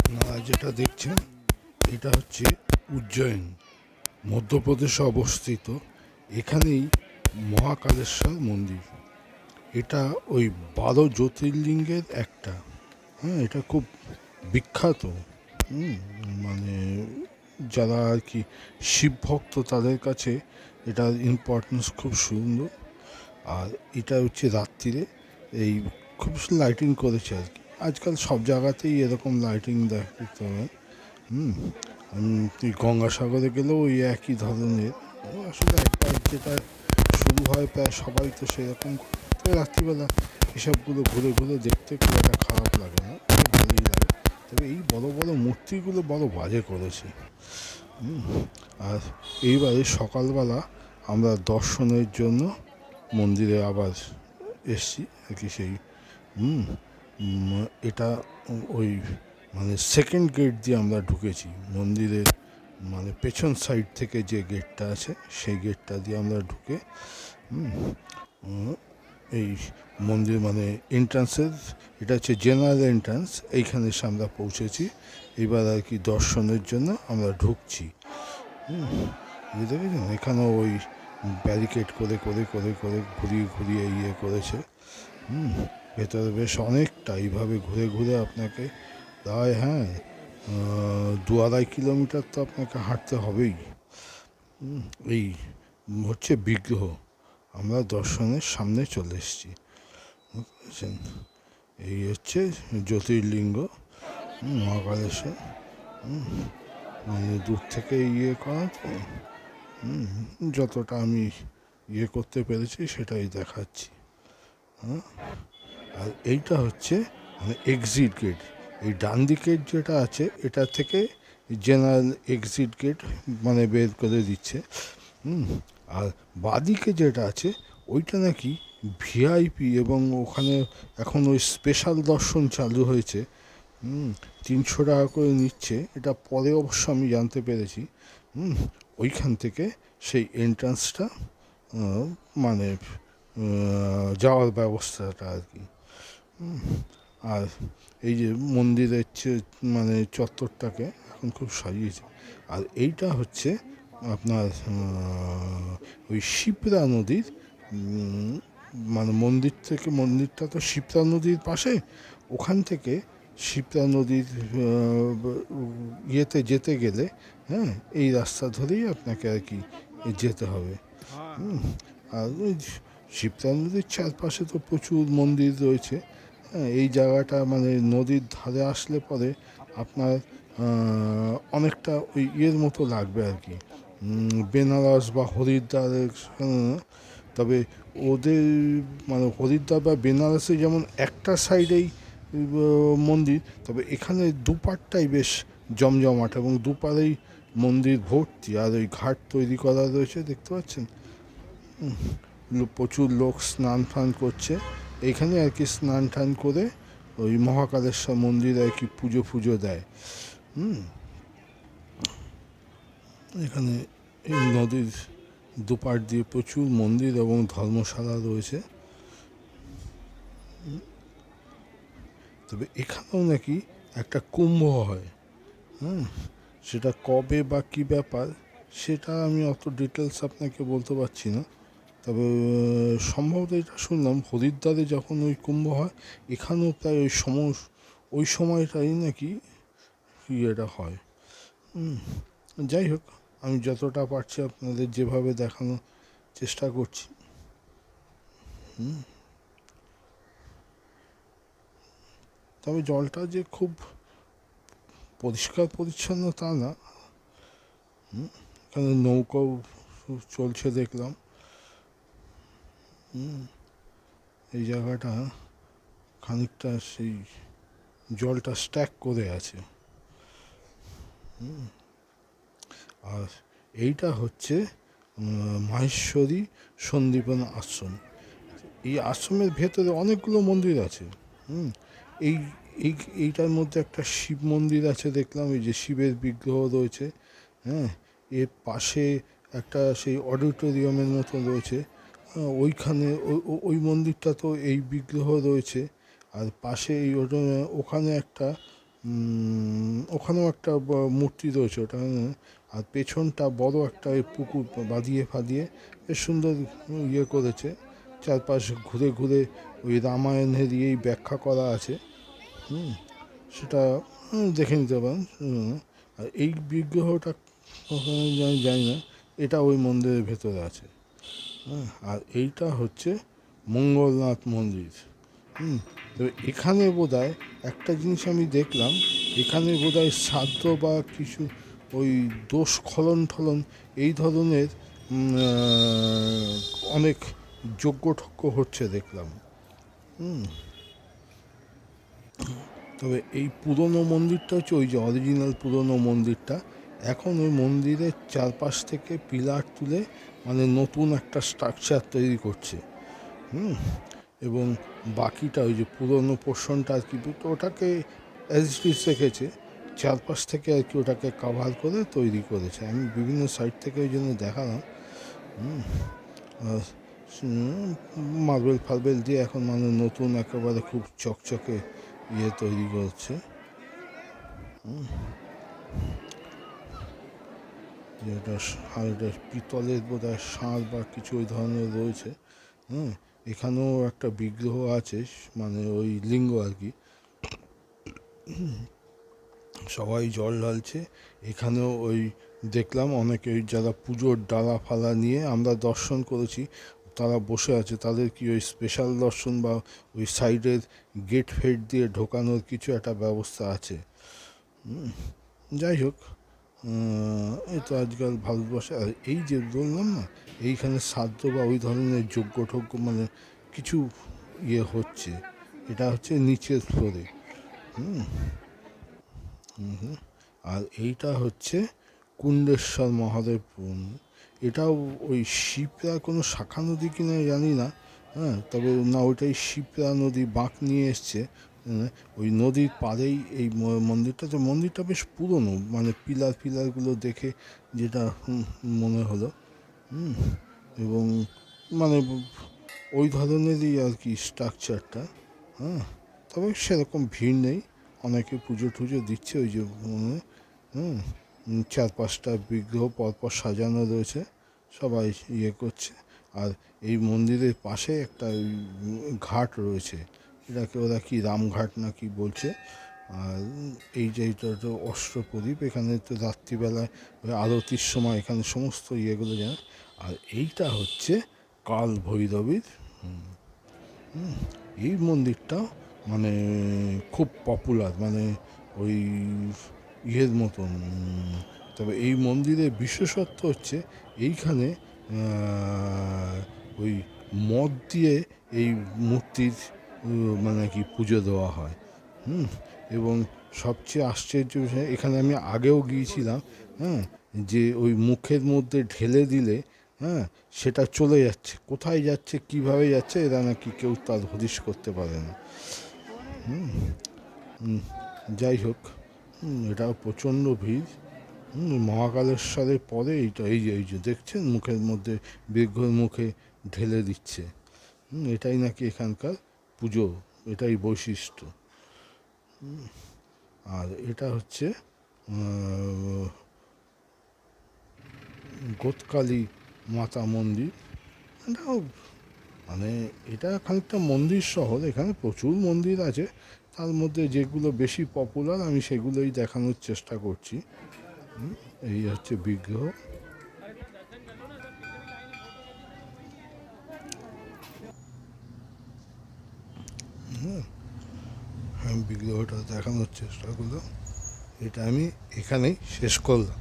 আপনারা যেটা দেখছেন এটা হচ্ছে উজ্জয়ন, মধ্যপ্রদেশে অবস্থিত। এখানেই মহাকালেশ্বর মন্দির। এটা ওই 12 জ্যোতির্লিঙ্গের একটা। হ্যাঁ, এটা খুব বিখ্যাত। হুম, মানে যারা আর কি শিব ভক্ত তাদের কাছে এটার ইম্পর্টেন্স খুব সুন্দর। আর এটা হচ্ছে রাত্রিরে এই খুব লাইটিং করেছে আর কি। আজকাল সব জায়গাতেই এরকম লাইটিং দেখতে হয়। হুম, তুই গঙ্গাসাগরে গেলেও ওই একই ধরনের। আসলে একবার যেটা শুরু হয় প্রায় সবাই তো সেরকম করে। তো রাত্রিবেলা এসবগুলো ঘুরে ঘুরে দেখতে খুব একটা খারাপ লাগে না, খুব ভালোই লাগে। তবে এই বড় বড় মূর্তিগুলো বড় বাজে করেছে। আর এইবারে সকালবেলা আমরা দর্শনের জন্য মন্দিরে আবার এসছি আর কি। সেই এটা ওই মানে সেকেন্ড গেট দিয়ে আমরা ঢুকেছি মন্দিরের, মানে পেছন সাইড থেকে যে গেটটা আছে সেই গেটটা দিয়ে আমরা ঢুকে এই মন্দির মানে এন্ট্রান্সের, এটা হচ্ছে জেনারেল এন্ট্রান্স, এইখানে এসে আমরা পৌঁছেছি। এবার আর কি দর্শনের জন্য আমরা ঢুকছি। দেখেছেন এখানে ওই ব্যারিকেড করে করে করে করে ঘুরিয়ে ঘুরিয়ে ইয়ে করেছে। ভেতরে বেশ অনেকটা এইভাবে ঘুরে ঘুরে আপনাকে প্রায় 2-2.5 কিলোমিটার তো আপনাকে হাঁটতে হবেই। এই হচ্ছে বিগ্রহ। আমরা দর্শনের সামনে চলে এসেছি, বুঝেছেন। এই হচ্ছে জ্যোতির্লিঙ্গ মহাকালেশ্বর। মানে দূর থেকে ইয়ে করা তো, যতটা আমি ইয়ে করতে পেরেছি সেটাই দেখাচ্ছি। আর এইটা হচ্ছে মানে এক্সিট গেট। এই ডান দিকের যেটা আছে এটা থেকে জেনারেল এক্সিট গেট মানে বের করে দিচ্ছে। আর বাঁদিকে যেটা আছে ওইটা নাকি ভিআইপি, এবং ওখানে এখন ওই স্পেশাল দর্শন চালু হয়েছে। 300 টাকা করে নিচ্ছে, এটা পরে অবশ্য আমি জানতে পেরেছি। ওইখান থেকে সেই এন্ট্রান্সটা মানে যাওয়ার ব্যবস্থাটা আর কি। আর এই যে মন্দিরের মানে চত্বরটাকে এখন খুব সাজিয়েছে। আর এইটা হচ্ছে আপনার ওই শিপ্রা নদীর, মানে মন্দির থেকে, মন্দিরটা তো শিপ্রা নদীর পাশে, ওখান থেকে শিপ্রা নদীর ইয়েতে যেতে গেলে এই রাস্তা ধরেই আপনাকে আর কি যেতে হবে। আর ওই শিপ্রা নদীর চারপাশে তো প্রচুর মন্দির রয়েছে। এই জায়গাটা মানে নদীর ধারে আসলে পরে আপনার অনেকটা ওই ইয়ের মতো লাগবে আর কি, বেনারস বা হরিদ্বারের। তবে ওদের মানে হরিদ্বার বা বেনারসে যেমন একটা সাইডেই মন্দির, তবে এখানে দুপারটাই বেশ জমজমাট এবং দুপারেই মন্দির ভর্তি। আর ওই ঘাট তৈরি করা রয়েছে, দেখতে পাচ্ছেন। প্রচুর লোক স্নান ফান করছে এখানে আর কি। স্নান টান করে ওই মহাকালেশ্বর মন্দিরে আর কি পুজো ফুজো দেয়। এখানে এই নদীর দুপার দিয়ে প্রচুর মন্দির এবং ধর্মশালা রয়েছে। তবে এখানেও নাকি একটা কুম্ভ হয়। সেটা কবে বা কী ব্যাপার সেটা আমি অত ডিটেলস আপনাকে বলতে পারছি না। তবে সম্ভবত এটা শুনলাম হরিদ্বারে যখন ওই কুম্ভ হয়, এখানেও প্রায় ওই সময়টাই নাকি ইয়েটা হয়। যাই হোক, আমি যতটা পারছি আপনাদের যেভাবে দেখানোর চেষ্টা করছি। তবে জলটা যে খুব পরিষ্কার পরিচ্ছন্ন তা না। এখানে নৌকাও চলছে দেখলাম। এই জায়গাটা খানিকটা সেই জলটা স্ট্যাক করে আছে। আর এইটা হচ্ছে মাহেশ্বরী সন্দীপন আশ্রম। এই আশ্রমের ভেতরে অনেকগুলো মন্দির আছে। এই এইটার মধ্যে একটা শিব মন্দির আছে দেখলাম, এই যে শিবের বিগ্রহ রয়েছে। এর পাশে একটা সেই অডিটোরিয়ামের মতো রয়েছে, ওইখানে ওই মন্দিরটা তো এই বিগ্রহ রয়েছে। আর পাশে এই ওখানে একটা ওখানেও একটা মূর্তি রয়েছে ওটা, আর পেছনটা বড় একটা ওই পুকুর বাঁধিয়ে ফাদিয়ে বেশ সুন্দর ইয়ে করেছে। চারপাশে ঘুরে ঘুরে ওই রামায়ণের ইয়েই ব্যাখ্যা করা আছে। সেটা দেখে নিতে পারেন। আর এই বিগ্রহটা কখনো জানি না, এটা ওই মন্দিরের ভেতরে আছে। আর এইটা হচ্ছে মঙ্গলনাথ মন্দির। তবে এখানে বোধহয় একটা জিনিস আমি দেখলাম, এখানে বোধহয় শ্রাদ্ধ বা কিছু ওই দোষ খলন ঠলন এই ধরনের অনেক যজ্ঞ ঠজ্ঞ হচ্ছে দেখলাম। তবে এই পুরনো মন্দিরটা হচ্ছে ওই যে অরিজিনাল পুরনো মন্দিরটা, এখন ওই মন্দিরের চারপাশ থেকে পিলার তুলে মানে নতুন একটা স্ট্রাকচার তৈরি করছে। এবং বাকিটা ওই যে পুরনো পোর্শনটা আর কি ওটাকে অ্যাজ ইট ইজ রেখেছে, চারপাশ থেকে আর কি ওটাকে কাভার করে তৈরি করেছে। আমি বিভিন্ন সাইড থেকে ওই জন্য দেখালাম। মার্বেল ফার্বেল দিয়ে এখন মানে নতুন একেবারে খুব চকচকে ইয়ে তৈরি করছে। যেটা পিতলের বোধহয় ষাঁড় বা কিছু ওই ধরনের রয়েছে। এখানেও একটা বিগ্রহ আছে, মানে ওই লিঙ্গ আর কি। সবাই জল ঢালছে এখানেও। ওই দেখলাম অনেকে ওই যারা পুজোর ডালা ফালা নিয়ে আমরা দর্শন করেছি, তারা বসে আছে। তাদের কি ওই স্পেশাল দর্শন বা ওই সাইডের গেট ফেট দিয়ে ঢোকানোর কিছু একটা ব্যবস্থা আছে। যাই হোক, এই তো আজকাল ভারতবর্ষে। আর এই যে বললাম না, এইখানে শ্রাদ্ধ বা ওই ধরনের যজ্ঞ ঠজ্ঞ মানে কিছু ইয়ে হচ্ছে, এটা হচ্ছে নিচের ফ্লোরে। আর এইটা হচ্ছে কুণ্ডেশ্বর মহাদেব। এটাও ওই শিপ্রা কোনো শাখা নদী কিনা জানি না, তবে না ওইটাই শিপ্রা নদী বাঁক নিয়ে এসছে। ওই নদীর পাড়েই এই মন্দিরটা। তো মন্দিরটা বেশ পুরনো, মানে পিলারগুলো দেখে যেটা মনে হলো। এবং মানে ওই ধরনেরই আর কি স্ট্রাকচারটা। তবে সেরকম ভিড় নেই, অনেকে পুজো টুজো দিচ্ছে। ওই যে চার পাঁচটা বিগ্রহ পরপর সাজানো রয়েছে, সবাই ইয়ে করছে। আর এই মন্দিরের পাশে একটা ঘাট রয়েছে, এটাকে ওরা কি রামঘাট না কি বলছে। আর এই যে এটা তো অষ্টপ্রদীপ, এখানে তো রাত্রিবেলায় আরতির সময় এখানে সমস্ত ইয়েগুলো যায়। আর এইটা হচ্ছে কাল ভৈরবীর। এই মন্দিরটা মানে খুব পপুলার, মানে ওই ইয়ের মতন। তবে এই মন্দিরের বিশেষত্ব হচ্ছে এইখানে ওই মদ দিয়ে এই মূর্তির মানে কি পুজো দেওয়া হয়। এবং সবচেয়ে আশ্চর্য বিষয়, এখানে আমি আগেও গিয়েছিলাম, যে ওই মুখের মধ্যে ঢেলে দিলে সেটা চলে যাচ্ছে, কোথায় যাচ্ছে কিভাবে যাচ্ছে এরা নাকি কেউ তার হদিশ করতে পারে না। যাই হোক, এটাও প্রচণ্ড ভিড়। মহাকালেশ্বরের পরে এইটা এই যে দেখছেন মুখের মধ্যে বিগ্রহের মুখে ঢেলে দিচ্ছে। এটাই নাকি এখানকার পুজো, এটাই বৈশিষ্ট্য। আর এটা হচ্ছে গোতকালী মাতা মন্দির। এটাও মানে এটা খানিকটা মন্দির শহর, এখানে প্রচুর মন্দির আছে, তার মধ্যে যেগুলো বেশি পপুলার আমি সেগুলোই দেখানোর চেষ্টা করছি। এই হচ্ছে বিগ্রহ। আমি বিগ্রহটা দেখানোর চেষ্টা করলাম, এটা আমি এখানেই শেষ করলাম।